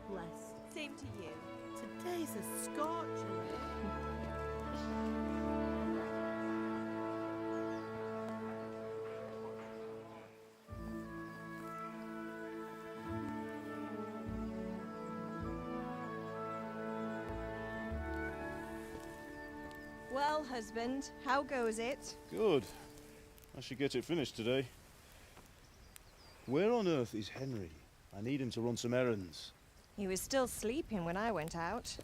bless. Same to you. Today's a scorcher. Well, husband, how goes it? Good. I should get it finished today. Where on earth is Henry? I need him to run some errands. He was still sleeping when I went out.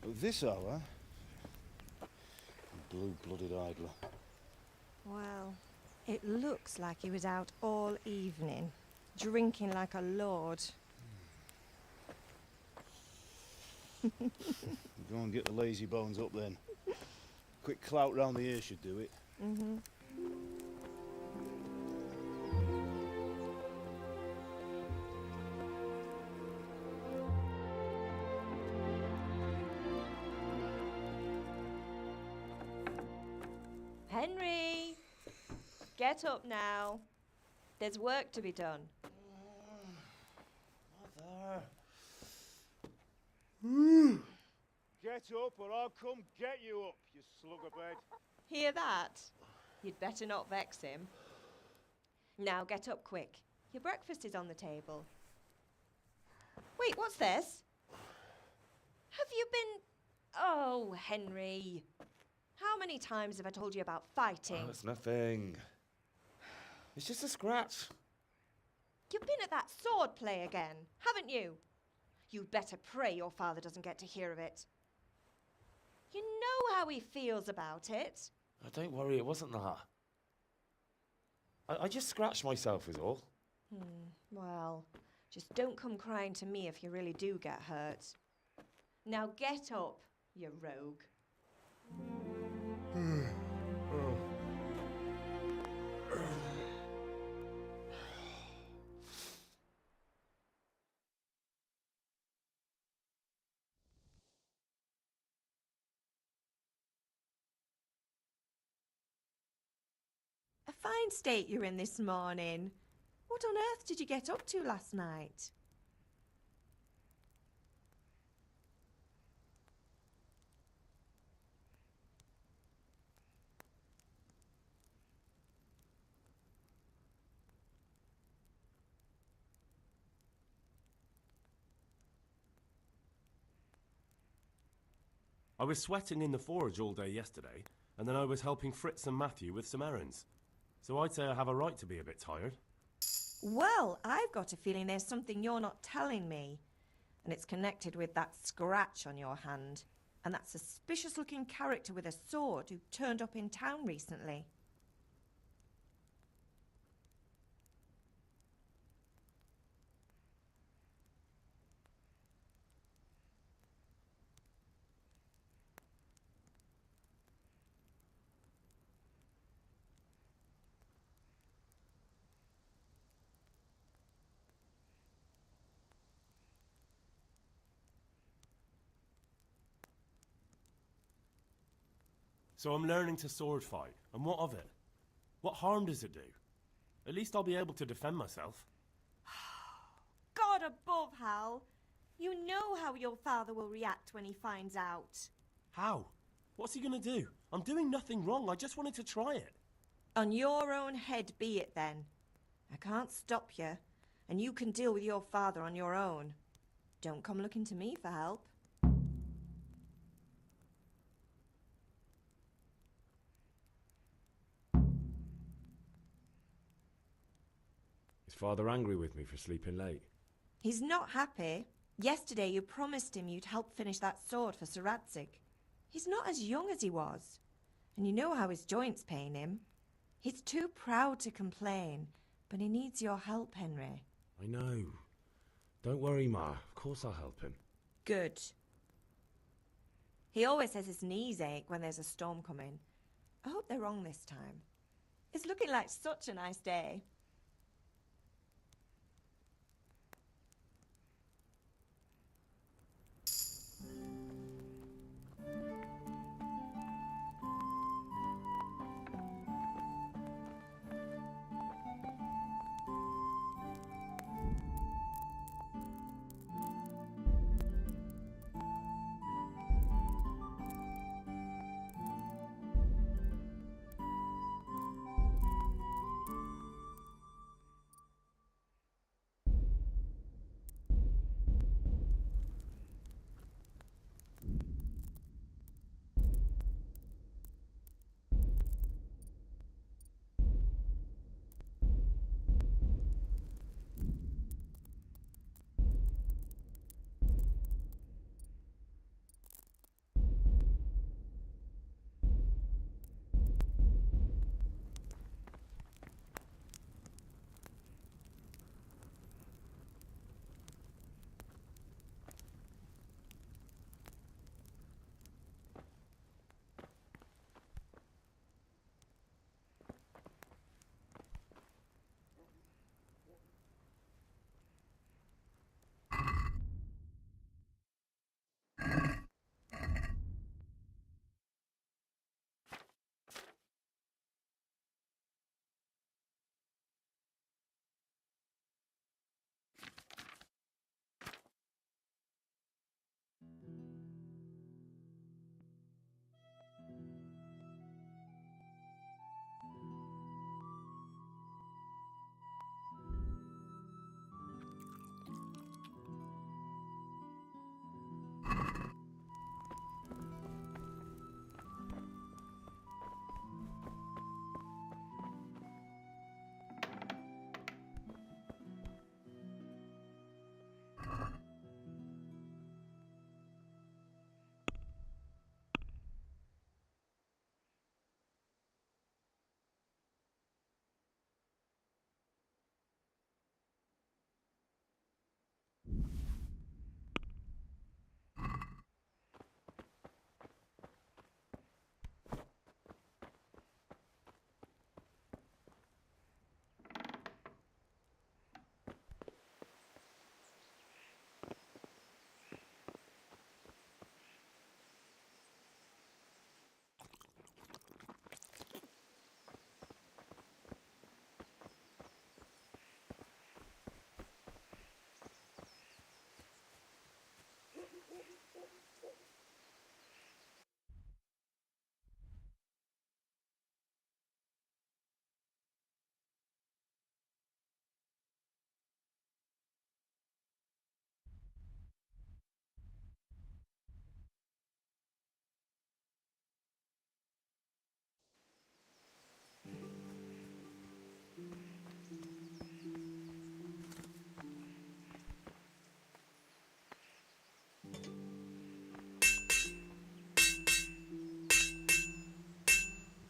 At this hour? Blue-blooded idler. Well, it looks like he was out all evening, drinking like a lord. Go and get the lazy bones up then. Quick clout round the ear should do it. Mm-hmm. Henry! Get up now. There's work to be done. Mother! Get up or I'll come get you up, you slugabed. Hear that? You'd better not vex him. Now get up quick. Your breakfast is on the table. Wait, what's this? Have you been... Oh, Henry. How many times have I told you about fighting? Oh, it's nothing. It's just a scratch. You've been at that sword play again, haven't you? You'd better pray your father doesn't get to hear of it. You know how he feels about it. Oh, don't worry, it wasn't that. I just scratched myself is all. Well, just don't come crying to me if you really do get hurt. Now get up, you rogue. A fine state you're in this morning. What on earth did you get up to last night? I was sweating in the forge all day yesterday, and then I was helping Fritz and Matthew with some errands. So I'd say I have a right to be a bit tired. Well, I've got a feeling there's something you're not telling me. And it's connected with that scratch on your hand. And that suspicious-looking character with a sword who turned up in town recently. So I'm learning to sword fight, and what of it? What harm does it do? At least I'll be able to defend myself. God above, Hal. You know how your father will react when he finds out. How? What's he gonna do? I'm doing nothing wrong, I just wanted to try it. On your own head be it then. I can't stop you, and you can deal with your father on your own. Don't come looking to me for help. Is Father angry with me for sleeping late? He's not happy. Yesterday you promised him you'd help finish that sword for Sir Radzig. He's not as young as he was, and you know how his joints pain him. He's too proud to complain, but he needs your help, Henry. I know. Don't worry, Ma. Of course I'll help him. Good. He always says his knees ache when there's a storm coming. I hope they're wrong this time. It's looking like such a nice day.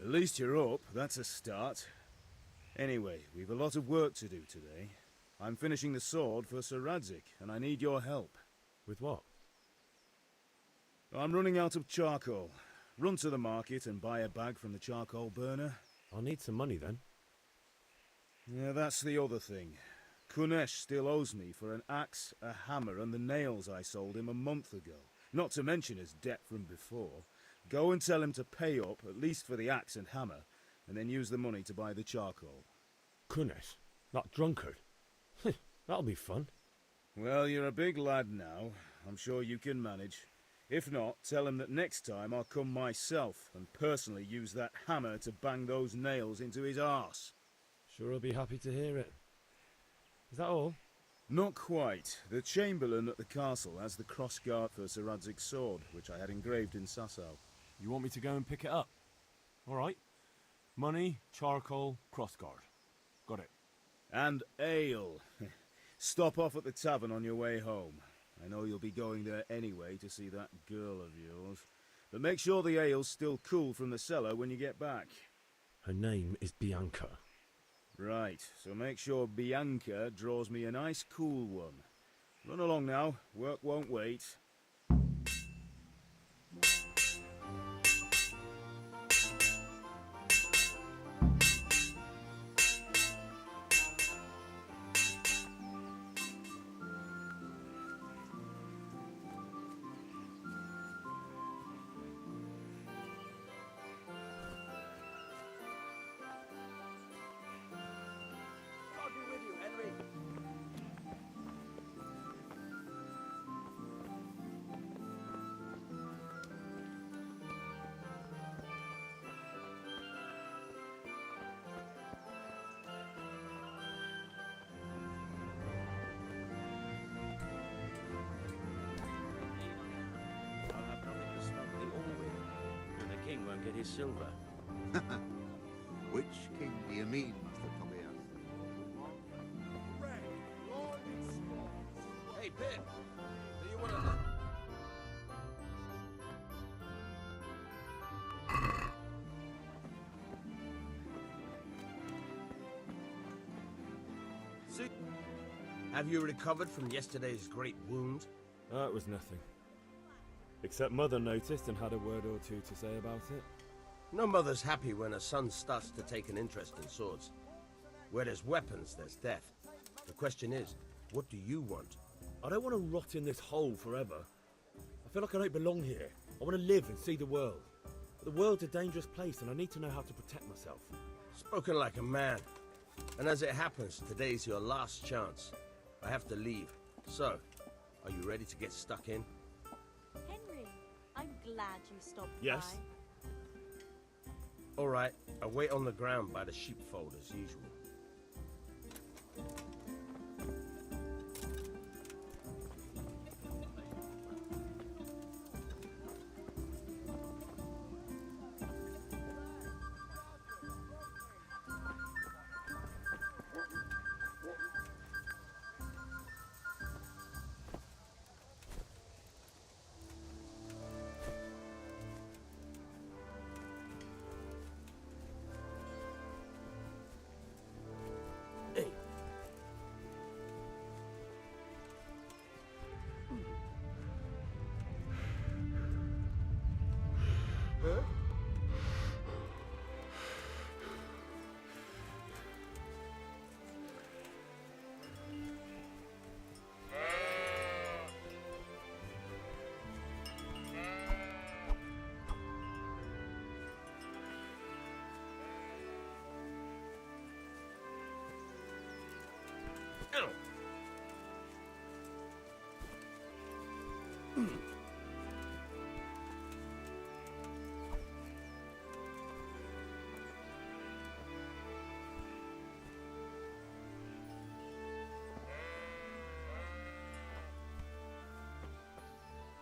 At least you're up, that's a start. Anyway, we've a lot of work to do today. I'm finishing the sword for Sir Radzig, and I need your help. With what? I'm running out of charcoal. Run to the market and buy a bag from the charcoal burner. I'll need some money then. Yeah, that's the other thing. Kunesh still owes me for an axe, a hammer, and the nails I sold him a month ago. Not to mention his debt from before. Go and tell him to pay up, at least for the axe and hammer, and then use the money to buy the charcoal. Kunesh? That drunkard? That'll be fun. Well, you're a big lad now. I'm sure you can manage. If not, tell him that next time I'll come myself and personally use that hammer to bang those nails into his arse. Sure I'll be happy to hear it. Is that all? Not quite. The Chamberlain at the castle has the crossguard for Sir Radzig's sword, which I had engraved in Sasau. You want me to go and pick it up? All right. Money, charcoal, crossguard. Got it. And ale. Stop off at the tavern on your way home. I know you'll be going there anyway to see that girl of yours. But make sure the ale's still cool from the cellar when you get back. Her name is Bianca. Right, so make sure Bianca draws me a nice cool one. Run along now, work won't wait. Won't get his silver. Which king do you mean, Master Tobias? Hey, Pip! Do you want to... Have you recovered from yesterday's great wound? It was nothing. Except Mother noticed and had a word or two to say about it. No mother's happy when her son starts to take an interest in swords. Where there's weapons, there's death. The question is, what do you want? I don't want to rot in this hole forever. I feel like I don't belong here. I want to live and see the world. But the world's a dangerous place and I need to know how to protect myself. Spoken like a man. And as it happens, today's your last chance. I have to leave. So, are you ready to get stuck in? Henry, I'm glad you stopped Yes. All right, I'll wait on the ground by the sheepfold as usual.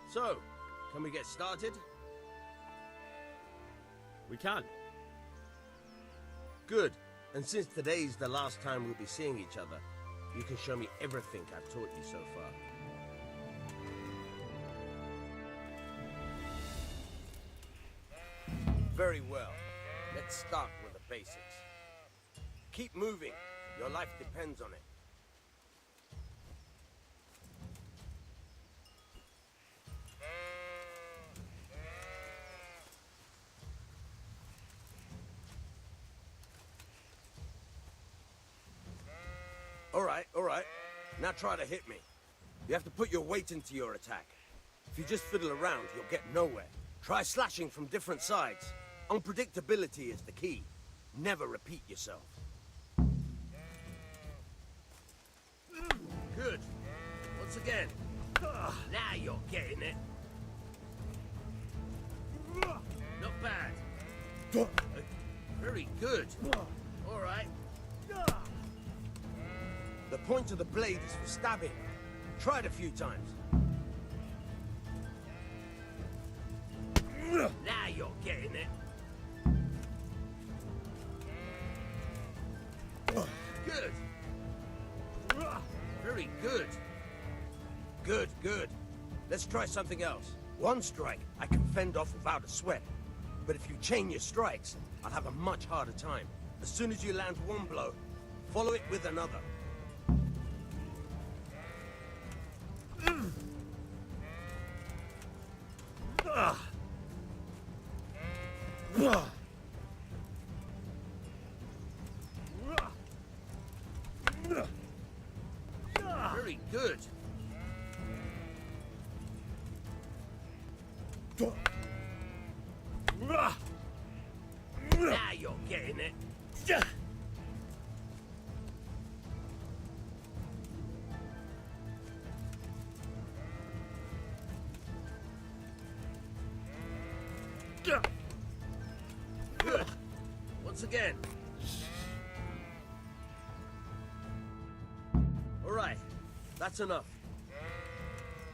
So, can we get started? We can. Good. And since today's the last time we'll be seeing each other, you can show me everything I've taught you so far. Very well. Let's start with the basics. Keep moving. Your life depends on it. All right. Now try to hit me. You have to put your weight into your attack. If you just fiddle around, you'll get nowhere. Try slashing from different sides. Unpredictability is the key. Never repeat yourself. Good. Once again. Now you're getting it. Not bad. Very good. All right. The point of the blade is for stabbing. Try it a few times. Now you're getting it. Good. Very good. Good. Let's try something else. One strike I can fend off without a sweat. But if you chain your strikes, I'll have a much harder time. As soon as you land one blow, follow it with another. Very good. Now you're getting it. Good. Once again. All right. That's enough.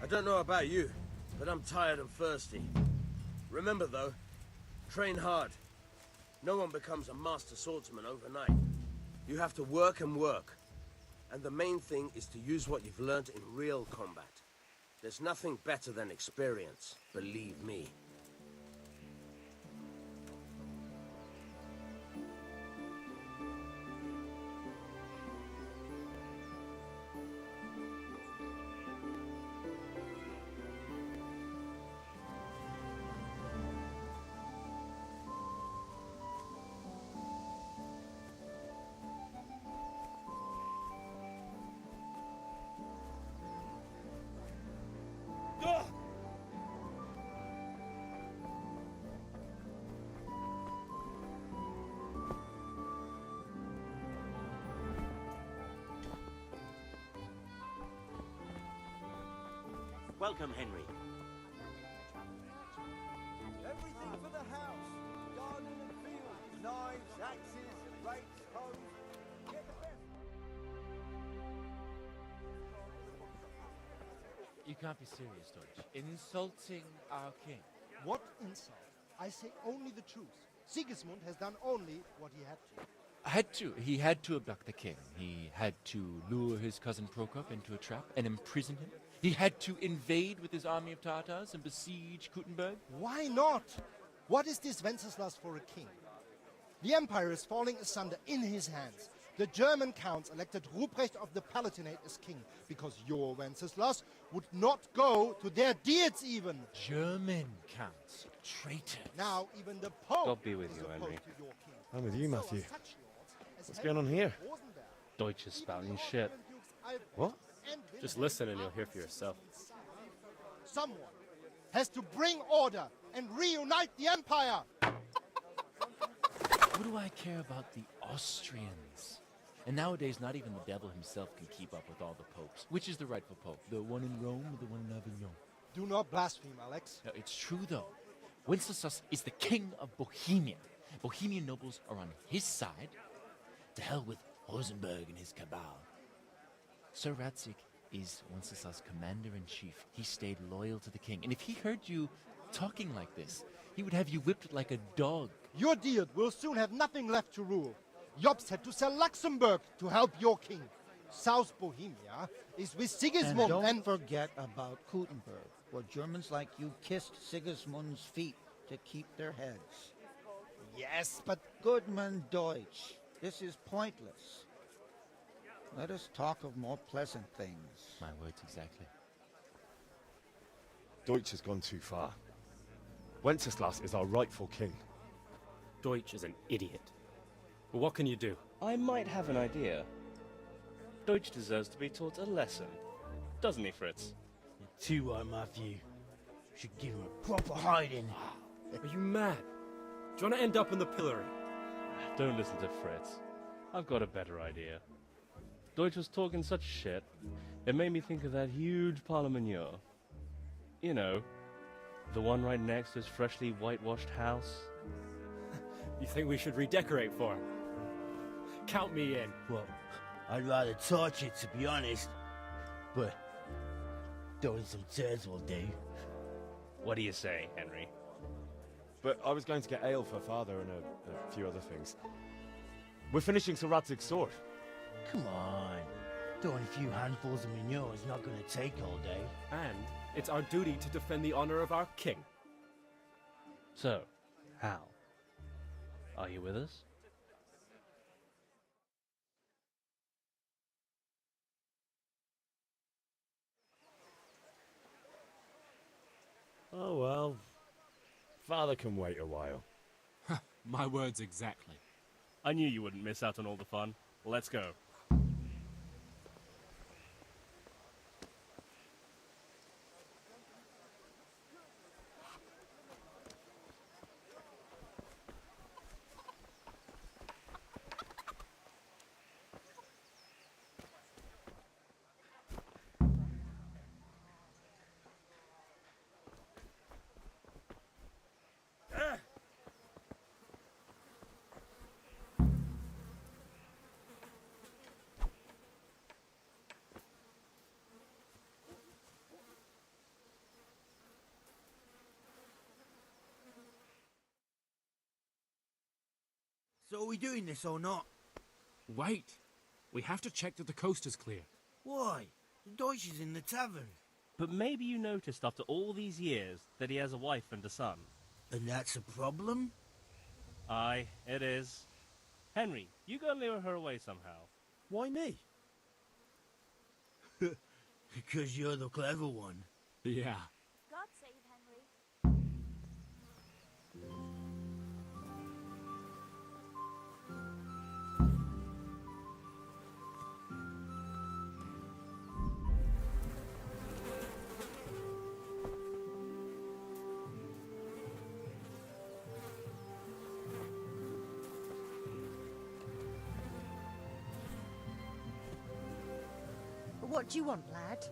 I don't know about you, but I'm tired and thirsty. Remember though, train hard. No one becomes a master swordsman overnight. You have to work and work. And the main thing is to use what you've learned in real combat. There's nothing better than experience, believe me. Welcome, Henry. Everything for the house. Garden and field. Knives, axes, rakes, hoes. Get the best. You can't be serious, Deutsch. Insulting our king. What insult? I say only the truth. Sigismund has done only what he had to. He had to abduct the king. He had to lure his cousin Prokop into a trap and imprison him. He had to invade with his army of Tatars and besiege Kuttenberg. Why not? What is this Wenceslas for a king? The empire is falling asunder in his hands. The German counts elected Ruprecht of the Palatinate as king because your Wenceslas would not go to their deeds even. German counts. Traitor. Now even the Pope God be with is you, opposed Henry. to your king. I'm with you, So are Matthew. such lords as What's Henry going on here? of Rosenberg. Deutsch is spouting shit. What? Just listen and you'll hear for yourself. Someone has to bring order and reunite the empire. What do I care about the Austrians? And nowadays, not even the devil himself can keep up with all the popes. Which is the rightful pope? The one in Rome or the one in Avignon? Do not blaspheme, Alex. No, it's true, though. Wenceslas is the king of Bohemia. Bohemian nobles are on his side. To hell with Rosenberg and his cabal. Sir Radzik is Wenceslas' commander-in-chief. He stayed loyal to the king. And if he heard you talking like this, he would have you whipped like a dog. Your Diet will soon have nothing left to rule. Jobst had to sell Luxembourg to help your king. South Bohemia is with Sigismund and don't forget about Gutenberg, where Germans like you kissed Sigismund's feet to keep their heads. Yes, but Goodman Deutsch, this is pointless. Let us talk of more pleasant things. My words exactly. Deutsch has gone too far. Wenceslas is our rightful king. Deutsch is an idiot. But what can you do? I might have an idea. Deutsch deserves to be taught a lesson. Doesn't he, Fritz? You're too right, Matthew. Should give him a proper hiding. Are you mad? Do you want to end up in the pillory? Don't listen to Fritz. I've got a better idea. Deutsch was talking such shit, it made me think of that huge parliament. You know, the one right next to his freshly whitewashed house. You think we should redecorate for him? Count me in. Well, I'd rather torch it, to be honest. But throwing some turds will do. What do you say, Henry? But I was going to get ale for father and a few other things. We're finishing Sir Radzig's sword. Come on. Throwing a few handfuls of manure is not going to take all day. And it's our duty to defend the honor of our king. So, Hal, are you with us? Oh well. Father can wait a while. My words exactly. I knew you wouldn't miss out on all the fun. Let's go. So are we doing this or not? Wait. We have to check that the coast is clear. Why? The Deutsch is in the tavern. But maybe you noticed after all these years that he has a wife and a son. And that's a problem? Aye, it is. Henry, you go and lure her away somehow. Why me? Because you're the clever one. Yeah. God save Henry. What do you want, lad?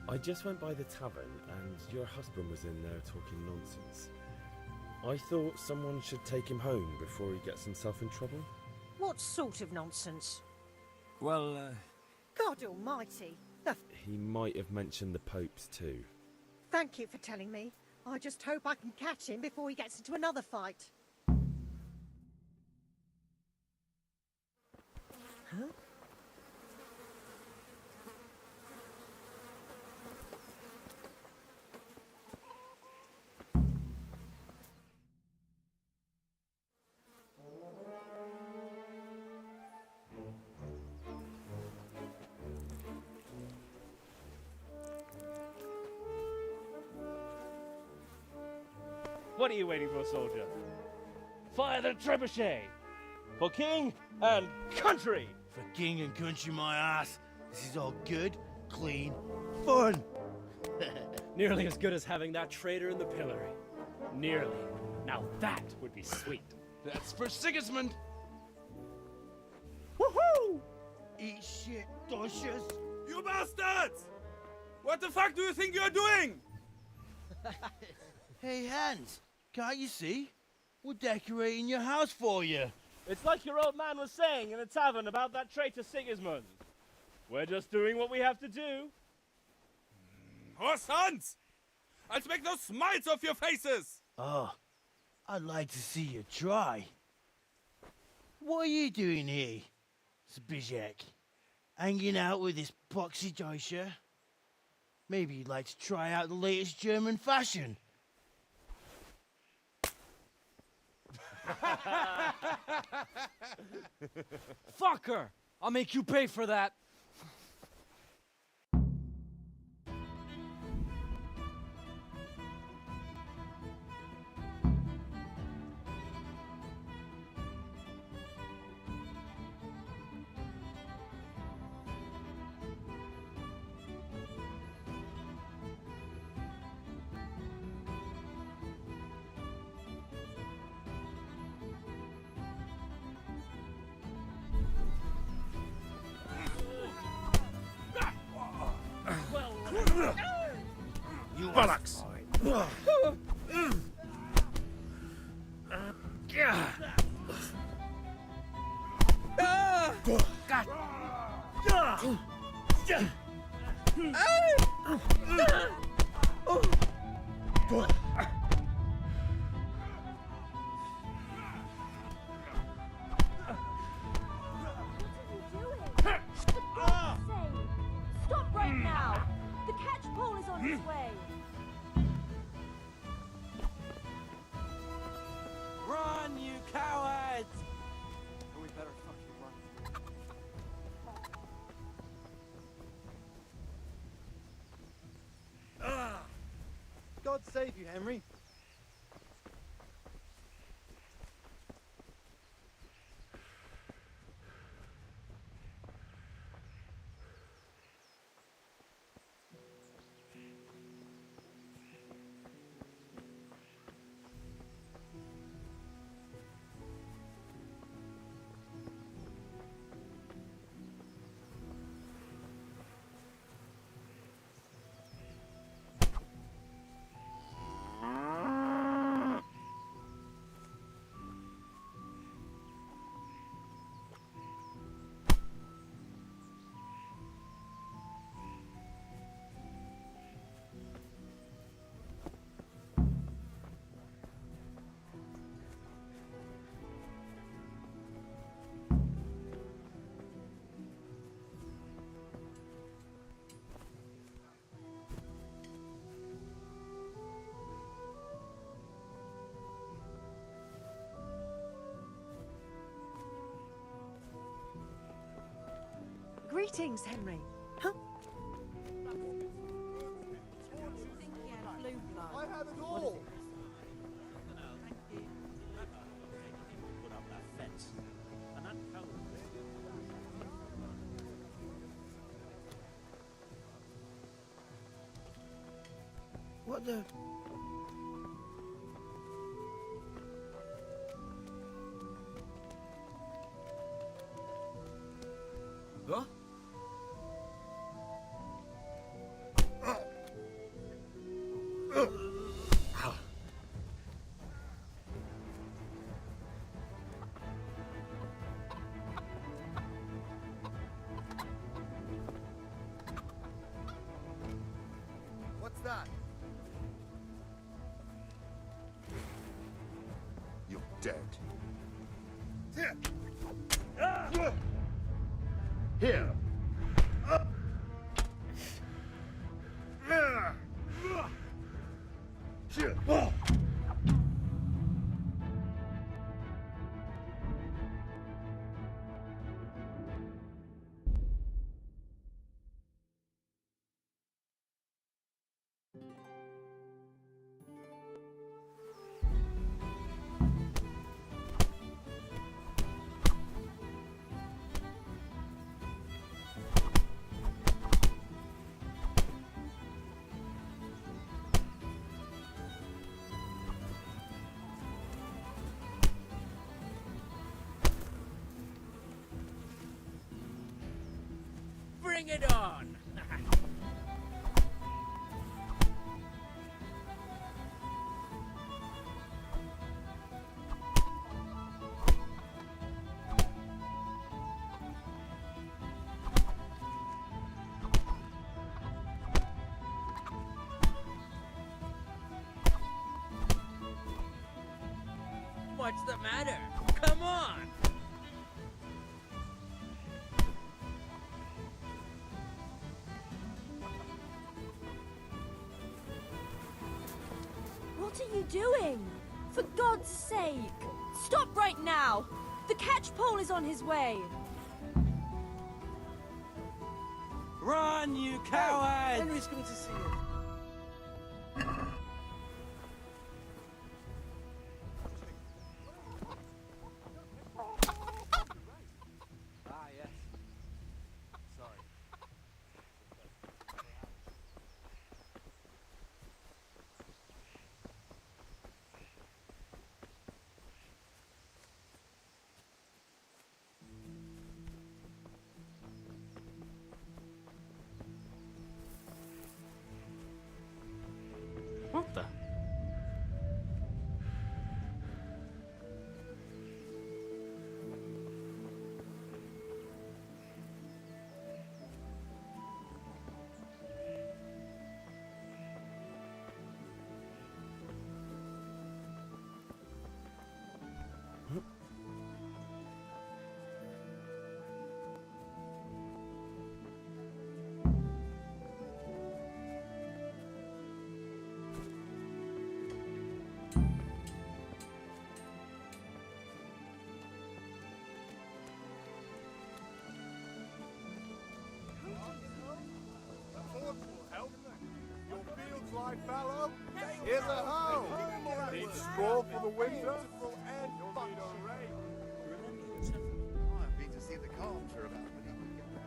I just went by the tavern and your husband was in there talking nonsense. I thought someone should take him home before he gets himself in trouble. What sort of nonsense? Well, God almighty. He might have mentioned the popes too. Thank you for telling me. I just hope I can catch him before he gets into another fight. Huh? What are you waiting for, soldier? Fire the trebuchet! For king and country! For king and country, my ass. This is all good, clean, fun. Nearly as good as having that traitor in the pillory. Nearly. Now that would be sweet. That's for Sigismund! Woohoo! Eat shit, doshes. You bastards! What the fuck do you think you're doing? Hey, Hans, can't you see? We're decorating your house for you. It's like your old man was saying in the tavern about that traitor Sigismund. We're just doing what we have to do. Oh, sons! I'll make those smiles off your faces! Oh, I'd like to see you try. What are you doing here, Zbigniew? Hanging out with this boxy Deutscher? Maybe you'd like to try out the latest German fashion. Fuck her! I'll make you pay for that. You bollocks! Stop right now! The catch pole is on its way! Run, you cowards! We better fucking run. God save you, Henry. Greetings, Henry. Huh? I have it all. What the? Huh? What's that? You're dead. Here! Bring it on! What's the matter? Come on! What are you doing? For God's sake! Stop right now! The catch pole is on his way! Run, you coward! Henry's coming to see you. Ah, yes. Sorry. What the? Your fields lie fallow. Here's a hoe. Need straw for the winter. I've been to see the carpenter about when he could get there.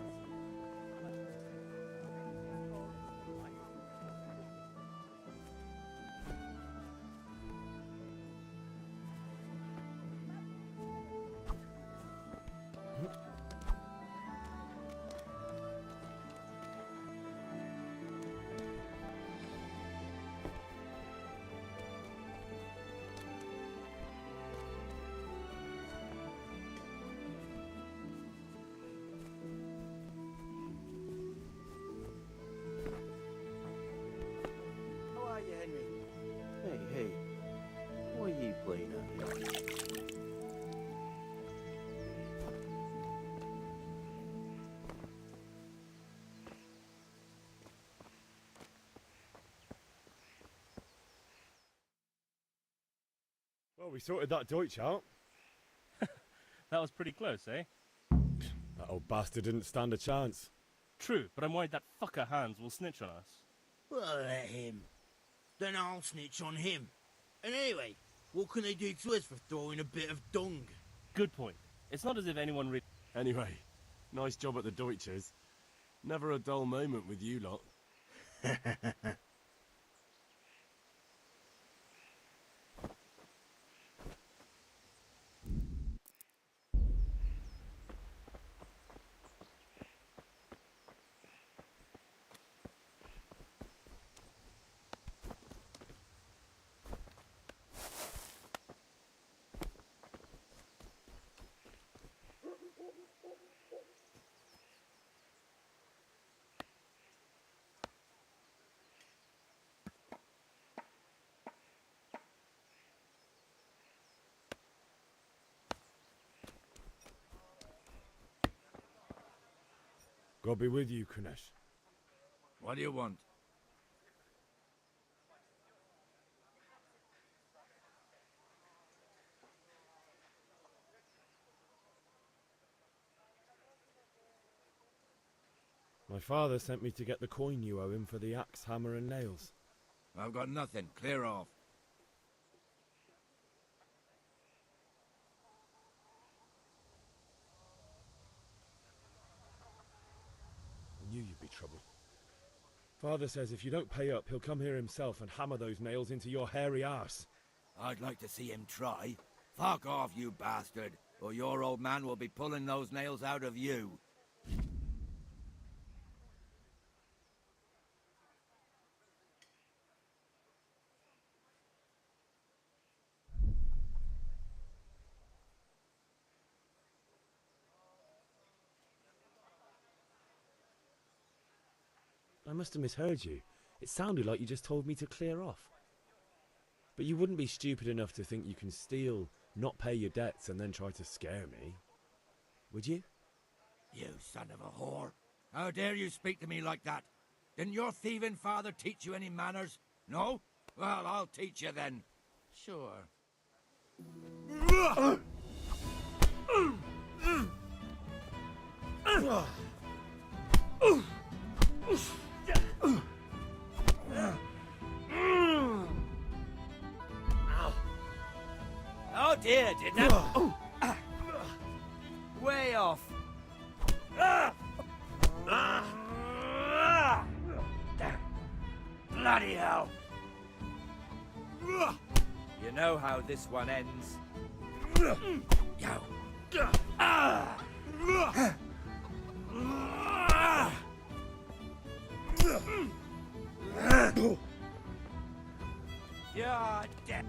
How are you, Henry? Hey, what are you playing at here? Well, we sorted that Deutsch out. That was pretty close, eh? That old bastard didn't stand a chance. True, but I'm worried that fucker Hans will snitch on us. Well, let him. Then I'll snitch on him. And anyway, what can they do to us for throwing a bit of dung? Good point. It's not as if anyone really... Anyway, nice job at the Deutsches. Never a dull moment with you lot. God be with you, Kunesh. What do you want? My father sent me to get the coin you owe him for the axe, hammer and nails. I've got nothing. Clear off. I knew you'd be trouble. Father says if you don't pay up, he'll come here himself and hammer those nails into your hairy arse. I'd like to see him try. Fuck off, you bastard, or your old man will be pulling those nails out of you. I must have misheard you. It sounded like you just told me to clear off. But you wouldn't be stupid enough to think you can steal, not pay your debts, and then try to scare me, would you? You son of a whore. How dare you speak to me like that? Didn't your thieving father teach you any manners? No? Well, I'll teach you then. Sure. Oh dear, didn't I? Way off. Bloody hell. You know how this one ends. Yo. You're dead.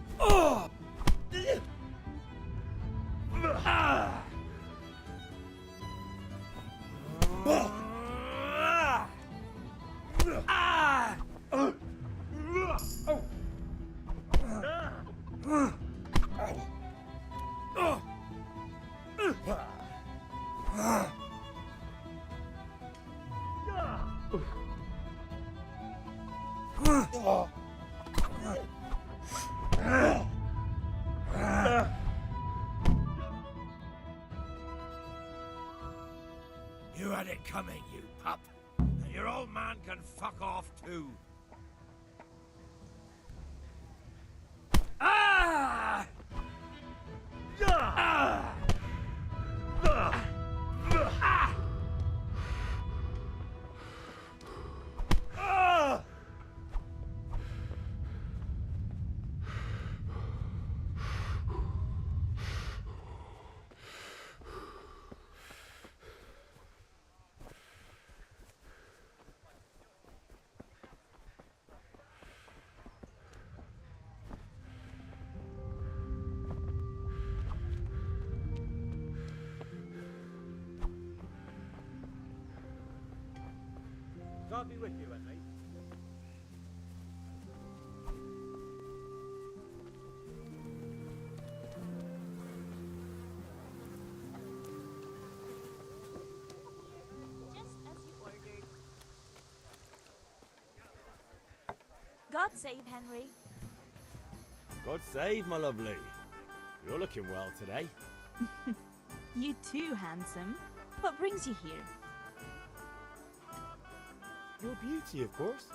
You had it coming, you pup. And your old man can fuck off too. Ah! Ah! God be with you, Henry. Just as you ordered. God save Henry. God save, my lovely. You're looking well today. You too, handsome. What brings you here? Your beauty, of course.